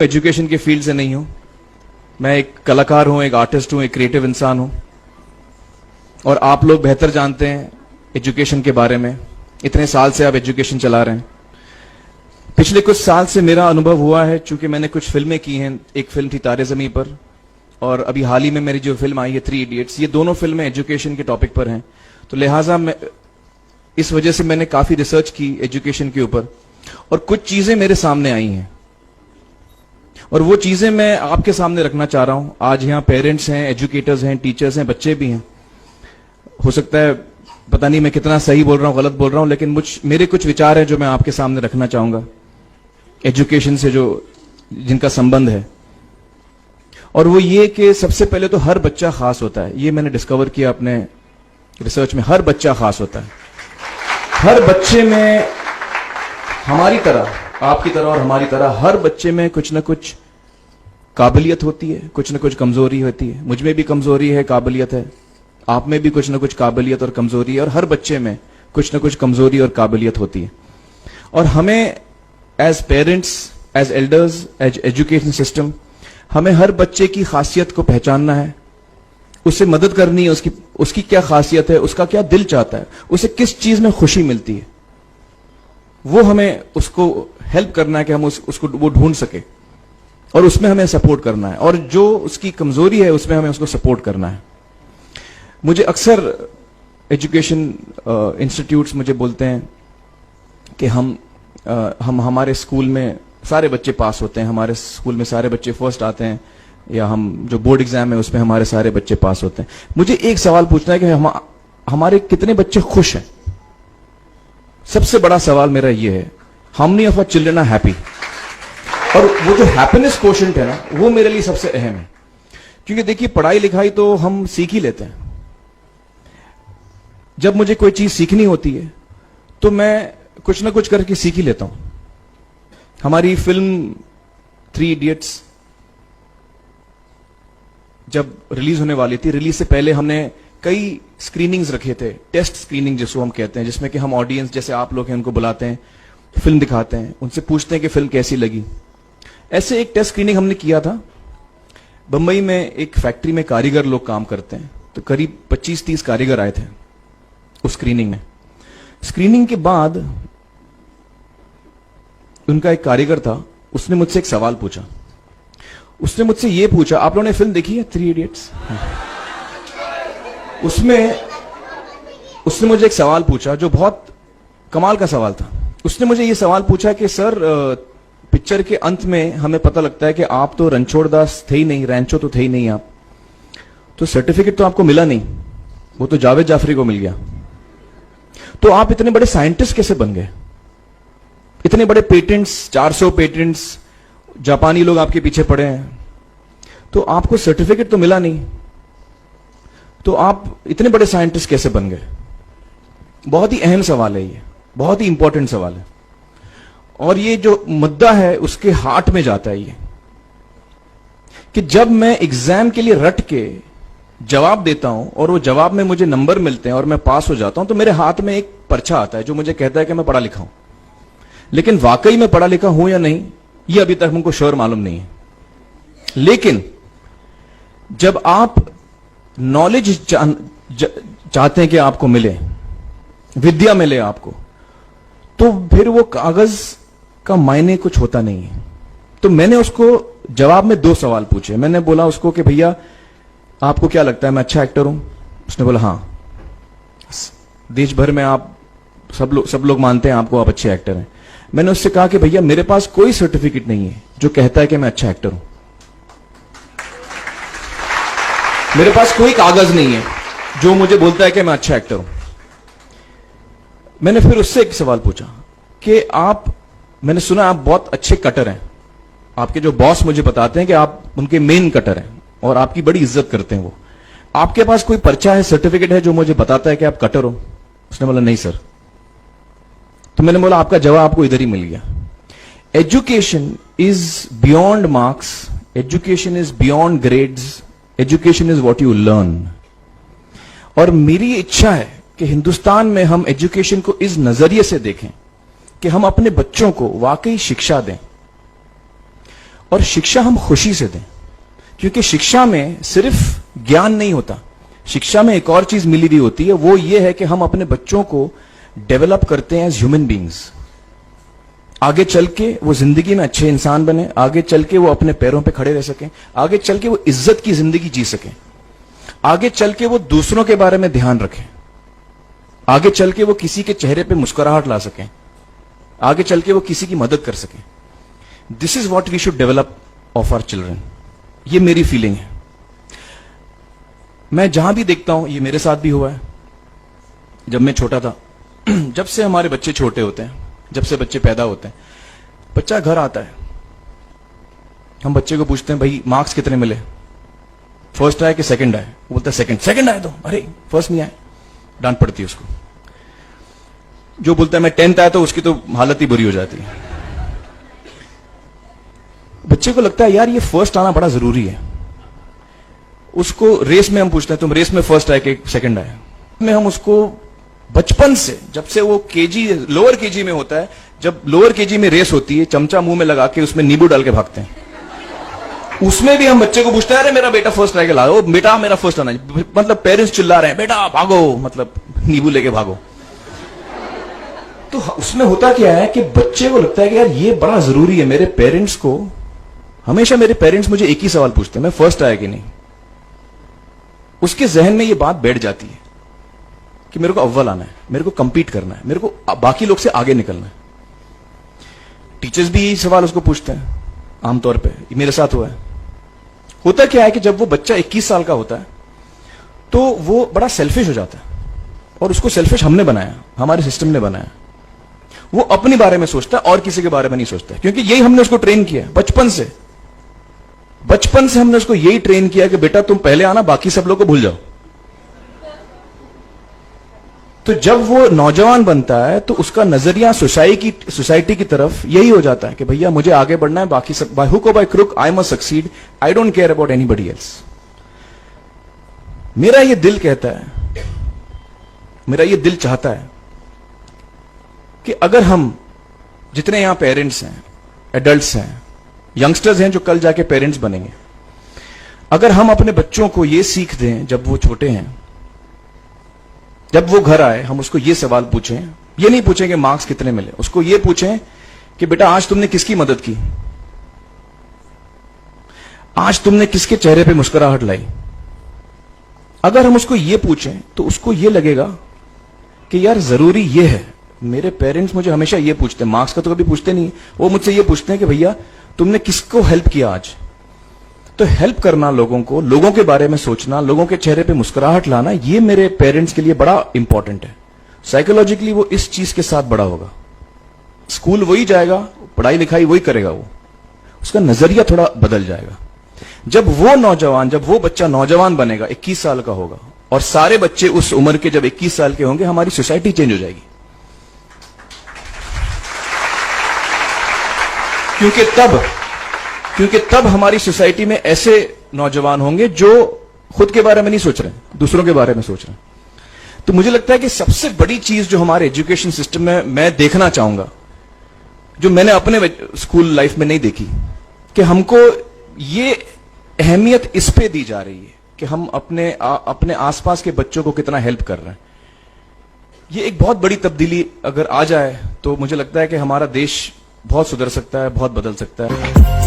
Education के field से नहीं हूं। मैं एक कलाकार हूं, एक आर्टिस्ट हूं, एक क्रिएटिव इंसान हूं। और आप लोग बेहतर जानते हैं एजुकेशन के बारे में। इतने साल से आप एजुकेशन चला रहे हैं। पिछले कुछ साल से मेरा अनुभव हुआ है, चूंकि मैंने कुछ फिल्में की हैं। एक फिल्म थी तारे ज़मीं पर, और अभी हाल ही में मेरी जो फिल्म आई है 3 इडियट्स, ये दोनों फिल्में एजुकेशन के टॉपिक पर हैं। तो लिहाजा मैं इस वजह से मैंने काफी रिसर्च की एजुकेशन के ऊपर, और कुछ चीजें मेरे सामने आई हैं, और वो चीजें मैं आपके सामने रखना चाह रहा हूं। आज यहां पेरेंट्स हैं, एजुकेटर्स हैं, टीचर्स हैं, बच्चे भी हैं। हो सकता है पता नहीं मैं कितना सही बोल रहा हूं, गलत बोल रहा हूं, लेकिन मेरे कुछ विचार हैं जो मैं आपके सामने रखना चाहूंगा एजुकेशन से जो जिनका संबंध है। और वो ये कि सबसे पहले तो हर बच्चा खास होता है। ये मैंने डिस्कवर किया अपने रिसर्च में। हर बच्चा खास होता है। हर बच्चे में, हमारी तरह, आपकी तरह और हमारी तरह, हर बच्चे में कुछ ना कुछ काबिलियत होती है, कुछ ना कुछ कमजोरी होती है। मुझ में भी कमजोरी है, काबिलियत है। आप में भी कुछ ना कुछ काबिलियत और कमजोरी है, और हर बच्चे में कुछ ना कुछ कमजोरी और काबिलियत होती है। और हमें as parents, as elders, as education system, हमें हर बच्चे की खासियत को पहचानना है, उससे मदद करनी है। उसकी क्या खासियत है, उसका क्या दिल चाहता है, उसे किस चीज में खुशी मिलती है, वो हमें उसको हेल्प करना है कि हम उसको वो ढूंढ सके, और उसमें हमें सपोर्ट करना है। और जो उसकी कमजोरी है उसमें हमें उसको सपोर्ट करना है। मुझे अक्सर एजुकेशन इंस्टीट्यूट्स मुझे बोलते हैं कि हम हमारे स्कूल में सारे बच्चे पास होते हैं, हमारे स्कूल में सारे बच्चे फर्स्ट आते हैं, या हम जो बोर्ड एग्जाम है उसमें हमारे सारे बच्चे पास होते हैं। मुझे एक सवाल पूछना है कि हमारे कितने बच्चे खुश हैं? सबसे बड़ा सवाल मेरा ये है, how many of our children are happy? और वो जो हैप्पीनेस कोशेंट है ना, वो मेरे लिए सबसे अहम है। क्योंकि देखिए, पढ़ाई लिखाई तो हम सीख ही लेते हैं। जब मुझे कोई चीज सीखनी होती है तो मैं कुछ ना कुछ करके सीख ही लेता हूं। हमारी फिल्म 3 इडियट्स जब रिलीज होने वाली थी, रिलीज से पहले हमने कई स्क्रीनिंग्स रखे थे, टेस्ट स्क्रीनिंग जिसको हम कहते हैं, जिसमें कि हम ऑडियंस जैसे आप लोग हैं उनको बुलाते हैं, फिल्म दिखाते हैं, उनसे पूछते हैं कि फिल्म कैसी लगी। ऐसे एक टेस्ट स्क्रीनिंग हमने किया था। बंबई में एक फैक्ट्री में कारीगर लोग काम करते हैं, तो करीब 25-30 कारीगर आए थे उस स्क्रीनिंग में। स्क्रीनिंग के बाद उनका एक कारीगर था, उसने मुझसे एक सवाल पूछा। उसने मुझसे ये पूछा, आप लोगों ने फिल्म देखी है 3 इडियट्स? उसमें उसने मुझे एक सवाल पूछा जो बहुत कमाल का सवाल था। उसने मुझे ये सवाल पूछा कि सर, पिक्चर के अंत में हमें पता लगता है कि आप तो रणछोड़ दास थे ही नहीं, रैंचो तो थे ही नहीं आप, तो सर्टिफिकेट तो आपको मिला नहीं, वो तो जावेद जाफरी को मिल गया। तो आप इतने बड़े साइंटिस्ट कैसे बन गए? इतने बड़े पेटेंट्स, 400 पेटेंट्स, जापानी लोग आपके पीछे पड़े हैं, तो आपको सर्टिफिकेट तो मिला नहीं, तो आप इतने बड़े साइंटिस्ट कैसे बन गए? बहुत ही अहम सवाल है ये, बहुत ही इंपॉर्टेंट सवाल है। और ये जो मुद्दा है उसके हार्ट में जाता है ये, कि जब मैं एग्जाम के लिए रट के जवाब देता हूं और वो जवाब में मुझे नंबर मिलते हैं और मैं पास हो जाता हूं, तो मेरे हाथ में एक पर्चा आता है जो मुझे कहता है कि मैं पढ़ा लिखा हूं। लेकिन वाकई में पढ़ा लिखा हूं या नहीं, ये अभी तक हमको श्योर मालूम नहीं है। लेकिन जब आप नॉलेज चाहते हैं कि आपको मिले, विद्या मिले आपको, तो फिर वो कागज का मायने कुछ होता नहीं है। तो मैंने उसको जवाब में 2 सवाल पूछे। मैंने बोला उसको कि भैया, आपको क्या लगता है मैं अच्छा एक्टर हूं? उसने बोला हाँ, देश भर में आप सब लोग मानते हैं आपको, आप अच्छे एक्टर हैं। मैंने उससे कहा कि भैया, मेरे पास कोई सर्टिफिकेट नहीं है जो कहता है कि मैं अच्छा एक्टर हूं। मेरे पास कोई कागज नहीं है जो मुझे बोलता है कि मैं अच्छा एक्टर हूं। मैंने फिर उससे एक सवाल पूछा कि मैंने सुना आप बहुत अच्छे कटर हैं, आपके जो बॉस मुझे बताते हैं कि आप उनके मेन कटर हैं और आपकी बड़ी इज्जत करते हैं वो, आपके पास कोई पर्चा है, सर्टिफिकेट है जो मुझे बताता है कि आप कटर हो? उसने बोला नहीं सर। तो मैंने बोला आपका जवाब आपको इधर ही मिल गया। Education is beyond marks, education is beyond grades, education is what you learn. और मेरी इच्छा है कि हिंदुस्तान में हम एजुकेशन को इस नजरिए से देखें कि हम अपने बच्चों को वाकई शिक्षा दें, और शिक्षा हम खुशी से दें, क्योंकि शिक्षा में सिर्फ ज्ञान नहीं होता, शिक्षा में एक और चीज मिली हुई होती है, वो ये है कि हम अपने बच्चों को डेवलप करते हैं एज ह्यूमन बींग्स। आगे चल के वो जिंदगी में अच्छे इंसान बने, आगे चल के वो अपने पैरों पे खड़े रह सकें, आगे चल के वो इज्जत की जिंदगी जी सकें, आगे चल के वो दूसरों के बारे में ध्यान रखें, आगे चल के वो किसी के चेहरे पे मुस्कुराहट ला सकें, आगे चल के वो किसी की मदद कर सकें। This is what we should develop of our children. ये मेरी फीलिंग है। मैं जहां भी देखता हूं, ये मेरे साथ भी हुआ है जब मैं छोटा था। जब से हमारे बच्चे छोटे होते हैं, जब से बच्चे पैदा होते हैं, बच्चा घर आता है, हम बच्चे को पूछते हैं भाई मार्क्स कितने मिले, फर्स्ट आया कि सेकंड आया? वो बोलता है सेकंड। सेकंड आया तो अरे फर्स्ट नहीं आया, डांट पड़ती है उसको। जो बोलता है मैं 10th आया तो उसकी तो हालत ही बुरी हो जाती है। बच्चे को लगता है यार ये फर्स्ट आना बड़ा जरूरी है। उसको रेस में हम पूछते हैं तुम रेस में फर्स्ट आए कि सेकंड आए? में हम उसको बचपन से, जब से वो केजी लोअर केजी में होता है, जब लोअर केजी में रेस होती है, चमचा मुंह में लगा के उसमें नींबू डाल के भागते हैं, उसमें भी हम बच्चे को पूछते हैं अरे मेरा बेटा फर्स्ट आएगा, लाओ बेटा मेरा फर्स्ट आना। मतलब पेरेंट्स चिल्ला रहे हैं बेटा भागो, मतलब नींबू लेके भागो। तो उसमें होता क्या है कि बच्चे को लगता है कि यार ये बड़ा जरूरी है। मेरे पेरेंट्स को हमेशा, मेरे पेरेंट्स मुझे एक ही सवाल पूछते हैं, मैं फर्स्ट आया कि नहीं। उसके जहन में ये बात बैठ जाती है कि मेरे को अव्वल आना है, मेरे को कंपीट करना है, मेरे को बाकी लोग से आगे निकलना है। टीचर्स भी यही सवाल उसको पूछते हैं आमतौर पे, मेरे साथ हुआ है। होता क्या है कि जब वो बच्चा 21 साल का होता है तो वो बड़ा सेल्फिश हो जाता है, और उसको सेल्फिश हमने बनाया, हमारे सिस्टम ने बनाया। वो अपने बारे में सोचता है और किसी के बारे में नहीं सोचता, क्योंकि यही हमने उसको ट्रेन किया बचपन से। बचपन से हमने उसको यही ट्रेन किया कि बेटा तुम पहले आना, बाकी सब लोग को भूल जाओ। तो जब वो नौजवान बनता है तो उसका नजरिया सोसाइटी की तरफ यही हो जाता है कि भैया मुझे आगे बढ़ना है, बाकी सब बाय हुक और by crook I must succeed, I don't care about anybody else. मेरा ये दिल कहता है, मेरा ये दिल चाहता है कि अगर हम जितने यहां पेरेंट्स हैं, एडल्ट्स हैं, यंगस्टर्स हैं जो कल जाके पेरेंट्स बनेंगे, अगर हम अपने बच्चों को ये सीख दें जब वो छोटे हैं, जब वो घर आए हम उसको ये सवाल पूछें, ये नहीं पूछें कि मार्क्स कितने मिले, उसको ये पूछें कि बेटा आज तुमने किसकी मदद की, आज तुमने किसके चेहरे पे मुस्कुराहट लाई। अगर हम उसको ये पूछें तो उसको ये लगेगा कि यार जरूरी ये है। मेरे पेरेंट्स मुझे हमेशा ये पूछते हैं, मार्क्स का तो कभी पूछते नहीं, वो मुझसे ये पूछते हैं कि भैया तुमने किसको हेल्प किया आज। तो हेल्प करना लोगों को, लोगों के बारे में सोचना, लोगों के चेहरे पे मुस्कुराहट लाना, ये मेरे पेरेंट्स के लिए बड़ा इंपॉर्टेंट है। साइकोलॉजिकली वो इस चीज के साथ बड़ा होगा। स्कूल वही जाएगा, पढ़ाई लिखाई वही करेगा, वो उसका नजरिया थोड़ा बदल जाएगा। जब वो बच्चा नौजवान बनेगा, 21 साल का होगा, और सारे बच्चे उस उम्र के जब 21 साल के होंगे, हमारी सोसाइटी चेंज हो जाएगी। क्योंकि तब हमारी सोसाइटी में ऐसे नौजवान होंगे जो खुद के बारे में नहीं सोच रहे, दूसरों के बारे में सोच रहे हैं। तो मुझे लगता है कि सबसे बड़ी चीज जो हमारे एजुकेशन सिस्टम में मैं देखना चाहूंगा, जो मैंने अपने स्कूल लाइफ में नहीं देखी, कि हमको ये अहमियत इस पे दी जा रही है कि हम अपने आसपास के बच्चों को कितना हेल्प कर रहे हैं। ये एक बहुत बड़ी तब्दीली अगर आ जाए तो मुझे लगता है कि हमारा देश बहुत सुधर सकता है, बहुत बदल सकता है।